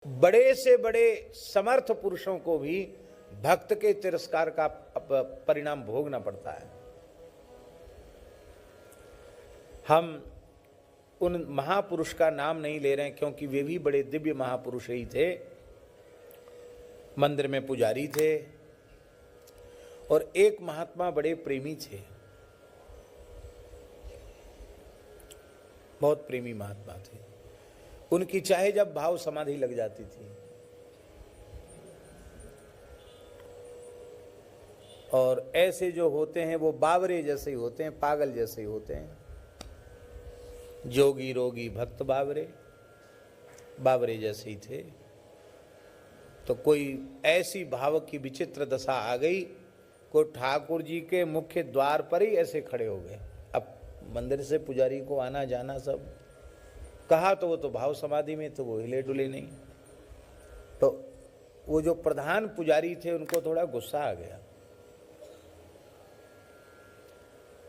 बड़े से बड़े समर्थ पुरुषों को भी भक्त के तिरस्कार का परिणाम भोगना पड़ता है। हम उन महापुरुष का नाम नहीं ले रहे हैं क्योंकि वे भी बड़े दिव्य महापुरुष ही थे, मंदिर में पुजारी थे और एक महात्मा बड़े प्रेमी थे, बहुत प्रेमी महात्मा थे। उनकी चाहे जब भाव समाधि लग जाती थी और ऐसे जो होते हैं वो बावरे जैसे ही होते हैं, पागल जैसे ही होते हैं। जोगी रोगी भक्त बावरे, बावरे जैसे ही थे। तो कोई ऐसी भाव की विचित्र दशा आ गई, कोई ठाकुर जी के मुख्य द्वार पर ही ऐसे खड़े हो गए। अब मंदिर से पुजारी को आना जाना सब कहा तो वो तो भाव समाधि में, तो वो हिले डुले नहीं। तो वो जो प्रधान पुजारी थे उनको थोड़ा गुस्सा आ गया,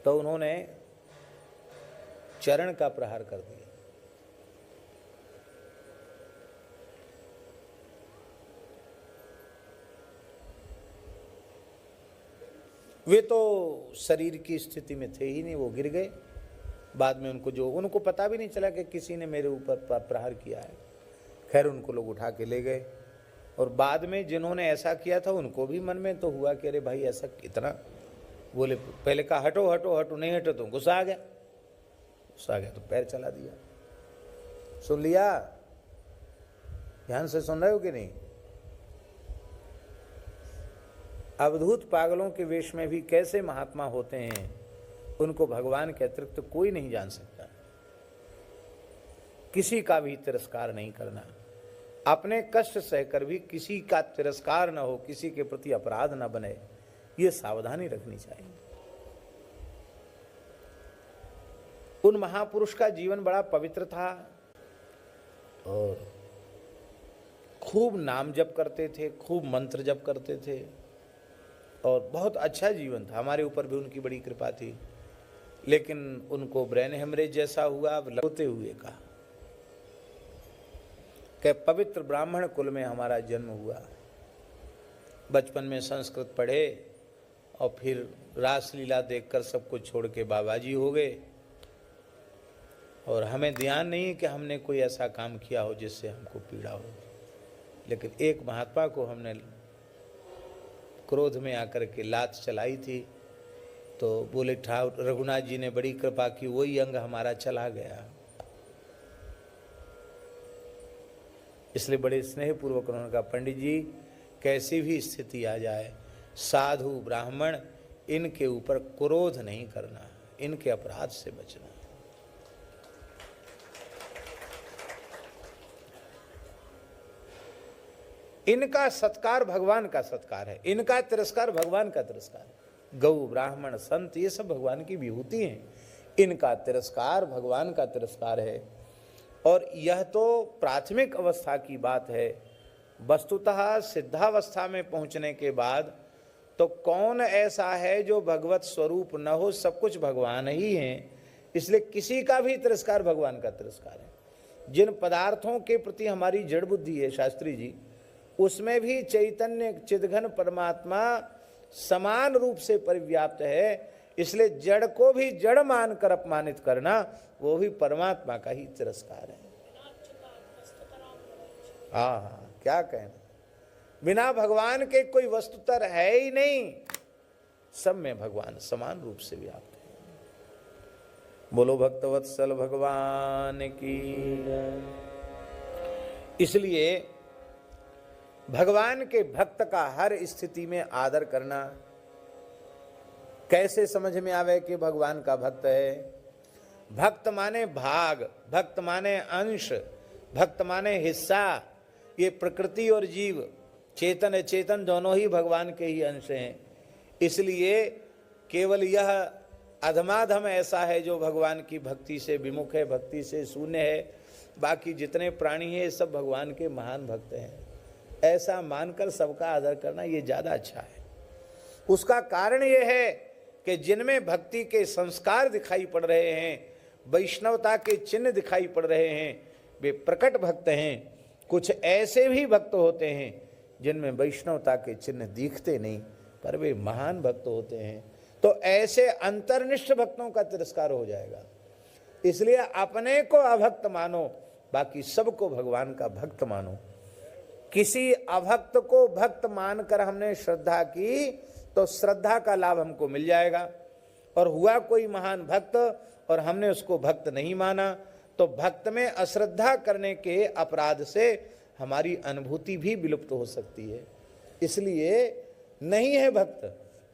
तो उन्होंने चरण का प्रहार कर दिया। वे तो शरीर की स्थिति में थे ही नहीं, वो गिर गए। बाद में उनको पता भी नहीं चला कि किसी ने मेरे ऊपर प्रहार किया है। खैर उनको लोग उठा के ले गए और बाद में जिन्होंने ऐसा किया था उनको भी मन में तो हुआ कि अरे भाई ऐसा कितना, बोले पहले कहा हटो हटो हटो, नहीं हटो तो गुस्सा आ गया। गुस्सा आ गया तो पैर चला दिया। सुन लिया? ध्यान से सुन रहे हो कि नहीं? अवधूत पागलों के वेश में भी कैसे महात्मा होते हैं, उनको भगवान के अतिरिक्त कोई नहीं जान सकता। किसी का भी तिरस्कार नहीं करना, अपने कष्ट सहकर भी किसी का तिरस्कार न हो, किसी के प्रति अपराध न बने, ये सावधानी रखनी चाहिए। उन महापुरुष का जीवन बड़ा पवित्र था और खूब नाम जप करते थे, खूब मंत्र जप करते थे और बहुत अच्छा जीवन था। हमारे ऊपर भी उनकी बड़ी कृपा थी। लेकिन उनको ब्रेन हेमरेज जैसा हुआ। होते हुए कहा कि पवित्र ब्राह्मण कुल में हमारा जन्म हुआ, बचपन में संस्कृत पढ़े और फिर रासलीला देखकर सब कुछ छोड़ के बाबाजी हो गए और हमें ध्यान नहीं है कि हमने कोई ऐसा काम किया हो जिससे हमको पीड़ा हो। लेकिन एक महात्मा को हमने क्रोध में आकर के लात चलाई थी, तो बोले ठाकुर रघुनाथ जी ने बड़ी कृपा की, वही अंग हमारा चला गया। इसलिए बड़े स्नेहपूर्वक उन्होंने कहा, पंडित जी कैसी भी स्थिति आ जाए, साधु ब्राह्मण इनके ऊपर क्रोध नहीं करना, इनके अपराध से बचना। इनका सत्कार भगवान का सत्कार है, इनका तिरस्कार भगवान का तिरस्कार है। गौ ब्राह्मण संत ये सब भगवान की विभूति हैं, इनका तिरस्कार भगवान का तिरस्कार है। और यह तो प्राथमिक अवस्था की बात है। वस्तुतः सिद्धावस्था में पहुंचने के बाद तो कौन ऐसा है जो भगवत स्वरूप न हो, सब कुछ भगवान ही है। इसलिए किसी का भी तिरस्कार भगवान का तिरस्कार है। जिन पदार्थों के प्रति हमारी जड़ बुद्धि है शास्त्री जी, उसमें भी चैतन्य चिदघन परमात्मा समान रूप से परिव्याप्त है। इसलिए जड़ को भी जड़ मानकर अपमानित करना वो भी परमात्मा का ही तिरस्कार है। हाँ, क्या कहना, बिना भगवान के कोई वस्तुतर है ही नहीं, सब में भगवान समान रूप से व्याप्त है। बोलो भक्तवत्सल भगवान की। इसलिए भगवान के भक्त का हर स्थिति में आदर करना। कैसे समझ में आवे कि भगवान का भक्त है? भक्त माने भाग, भक्त माने अंश, भक्त माने हिस्सा। ये प्रकृति और जीव, चेतन अचेतन दोनों ही भगवान के ही अंश हैं। इसलिए केवल यह अधमाधम ऐसा है जो भगवान की भक्ति से विमुख है, भक्ति से शून्य है। बाकी जितने प्राणी हैं सब भगवान के महान भक्त हैं, ऐसा मानकर सबका आदर करना ये ज़्यादा अच्छा है। उसका कारण ये है कि जिनमें भक्ति के संस्कार दिखाई पड़ रहे हैं, वैष्णवता के चिन्ह दिखाई पड़ रहे हैं, वे प्रकट भक्त हैं। कुछ ऐसे भी भक्त होते हैं जिनमें वैष्णवता के चिन्ह दिखते नहीं, पर वे महान भक्त होते हैं। तो ऐसे अंतर्निष्ठ भक्तों का तिरस्कार हो जाएगा। इसलिए अपने को अभक्त मानो, बाकी सबको भगवान का भक्त मानो। किसी अभक्त को भक्त मानकर हमने श्रद्धा की तो श्रद्धा का लाभ हमको मिल जाएगा, और हुआ कोई महान भक्त और हमने उसको भक्त नहीं माना तो भक्त में अश्रद्धा करने के अपराध से हमारी अनुभूति भी विलुप्त हो सकती है। इसलिए नहीं है भक्त,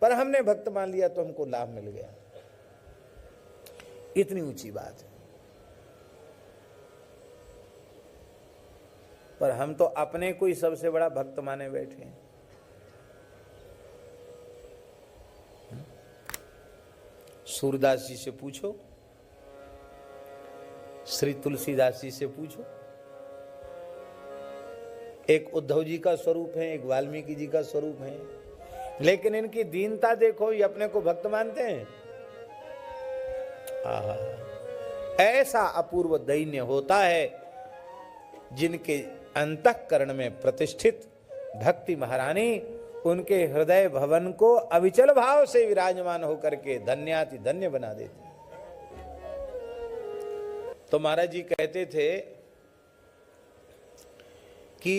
पर हमने भक्त मान लिया तो हमको लाभ मिल गया, इतनी ऊंची बात है। पर हम तो अपने को ही सबसे बड़ा भक्त माने बैठे हैं। सूरदास जी से पूछो, श्री तुलसीदास जी से पूछो। एक उद्धव जी का स्वरूप है, एक वाल्मीकि जी का स्वरूप है, लेकिन इनकी दीनता देखो, ये अपने को भक्त मानते हैं। आहा, ऐसा अपूर्व दैन्य होता है जिनके अंतःकरण में प्रतिष्ठित भक्ति महारानी उनके हृदय भवन को अविचल भाव से विराजमान होकर के धन्याति धन्य बना देती। तो महाराज जी कहते थे कि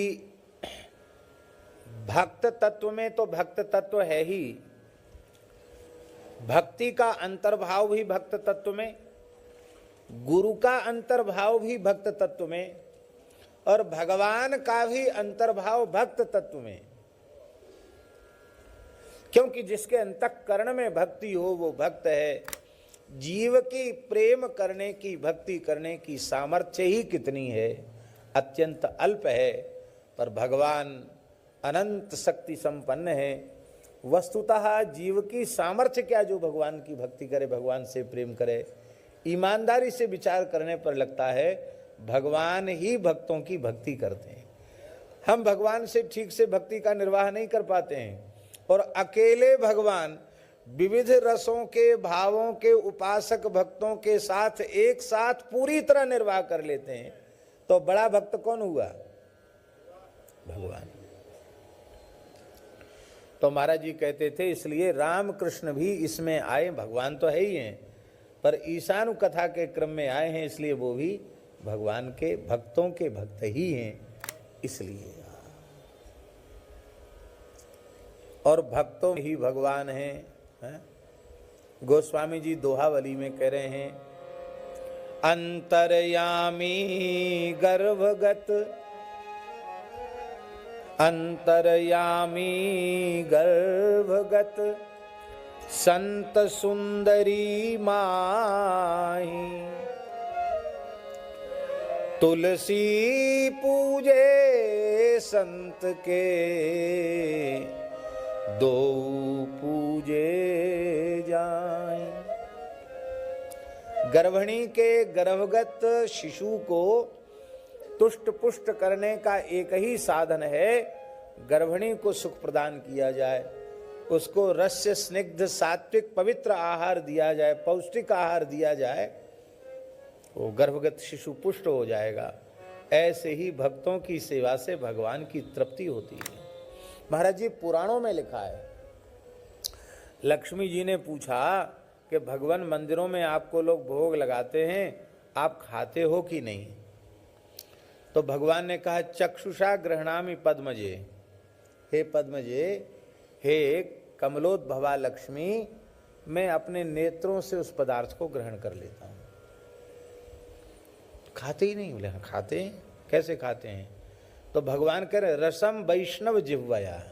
भक्त तत्व में तो भक्त तत्व है ही, भक्ति का अंतर्भाव भी भक्त तत्व में, गुरु का अंतर्भाव भी भक्त तत्व में, और भगवान का भी अंतर्भाव भक्त तत्व में। क्योंकि जिसके अंतःकरण में भक्ति हो वो भक्त है। जीव की प्रेम करने की, भक्ति करने की सामर्थ्य ही कितनी है, अत्यंत अल्प है, पर भगवान अनंत शक्ति संपन्न है। वस्तुतः जीव की सामर्थ्य क्या जो भगवान की भक्ति करे, भगवान से प्रेम करे। ईमानदारी से विचार करने पर लगता है भगवान ही भक्तों की भक्ति करते हैं। हम भगवान से ठीक से भक्ति का निर्वाह नहीं कर पाते हैं, और अकेले भगवान विविध रसों के, भावों के उपासक भक्तों के साथ एक साथ पूरी तरह निर्वाह कर लेते हैं। तो बड़ा भक्त कौन हुआ? भगवान। तो महाराज जी कहते थे इसलिए राम कृष्ण भी इसमें आए, भगवान तो है ही हैं, पर ईशानु कथा के क्रम में आए हैं, इसलिए वो भी भगवान के भक्तों के भक्त ही हैं। इसलिए और भक्तों ही भगवान हैं, है? गोस्वामी जी दोहावली में कह रहे हैं, अंतर्यामी गर्भगत, अंतर्यामी गर्भगत संत सुंदरी माही, तुलसी पूजे संत के, दो पूजे जाए। गर्भिणी के गर्भगत शिशु को तुष्ट पुष्ट करने का एक ही साधन है, गर्भिणी को सुख प्रदान किया जाए, उसको रस्य स्निग्ध सात्विक पवित्र आहार दिया जाए, पौष्टिक आहार दिया जाए, वो गर्भगत शिशु पुष्ट हो जाएगा। ऐसे ही भक्तों की सेवा से भगवान की तृप्ति होती है। महाराज जी पुराणों में लिखा है, लक्ष्मी जी ने पूछा कि भगवान मंदिरों में आपको लोग भोग लगाते हैं, आप खाते हो कि नहीं? तो भगवान ने कहा चक्षुषा गृह्णामि पद्मजे, हे पद्मजे, हे कमलोद्भवा लक्ष्मी, मैं अपने नेत्रों से उस पदार्थ को ग्रहण कर लेता हूँ। खाते ही नहीं? बोले हाँ खाते हैं। कैसे खाते हैं? तो भगवान कह रहे रसम वैष्णव जिह्वया,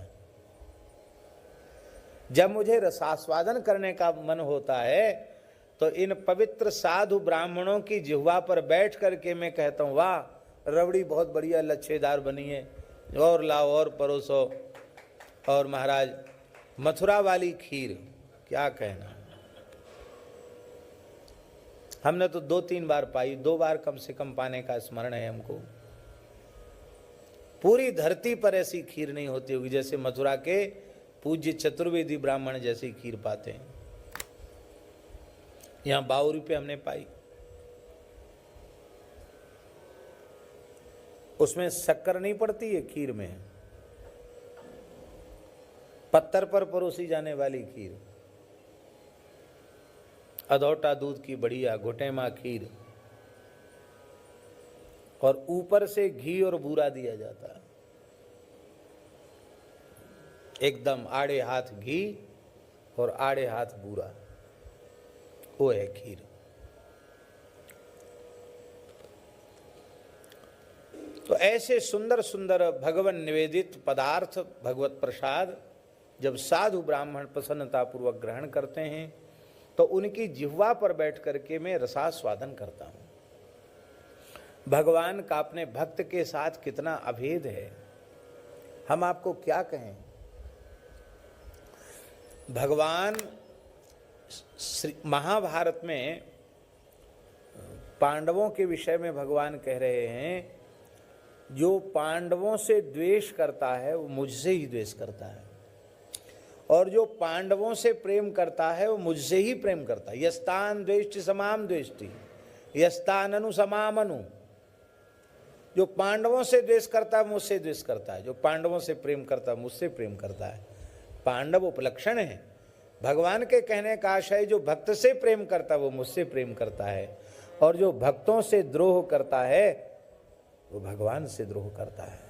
जब मुझे रसास्वादन करने का मन होता है तो इन पवित्र साधु ब्राह्मणों की जिह्वा पर बैठ करके मैं कहता हूँ वाह रबड़ी बहुत बढ़िया लच्छेदार बनी है, और लाओ और परोसो, और महाराज मथुरा वाली खीर क्या कहना। हमने तो 2-3 बार पाई, 2 बार कम से कम पाने का स्मरण है हमको। पूरी धरती पर ऐसी खीर नहीं होती होगी जैसे मथुरा के पूज्य चतुर्वेदी ब्राह्मण जैसी खीर पाते हैं। यहाँ 52 रुपये हमने पाई। उसमें शक्कर नहीं पड़ती है खीर में, पत्थर पर परोसी जाने वाली खीर, अधौटा दूध की बढ़िया घुटेमा खीर, और ऊपर से घी और बूरा दिया जाता है, एकदम आड़े हाथ घी और आड़े हाथ बूरा, वो है खीर। तो ऐसे सुंदर सुंदर भगवान निवेदित पदार्थ, भगवत प्रसाद जब साधु ब्राह्मण प्रसन्नतापूर्वक ग्रहण करते हैं तो उनकी जिह्वा पर बैठ करके मैं रसास्वादन करता हूँ। भगवान का अपने भक्त के साथ कितना अभेद है, हम आपको क्या कहें। भगवान महाभारत में पांडवों के विषय में भगवान कह रहे हैं, जो पांडवों से द्वेष करता है वो मुझसे ही द्वेष करता है, और जो पांडवों से प्रेम करता है वो मुझसे ही प्रेम करता है। यस्तान द्वेष्टि समाम द्वेष्टि यस्तान अनु समाम अनु। जो पांडवों से द्वेष करता है मुझसे द्वेष करता है, जो पांडवों से प्रेम करता है मुझसे प्रेम करता है। पांडव उपलक्षण है। भगवान के कहने का आशय, जो भक्त से प्रेम करता है वो मुझसे प्रेम करता है, और जो भक्तों से द्रोह करता है वो भगवान से द्रोह करता है।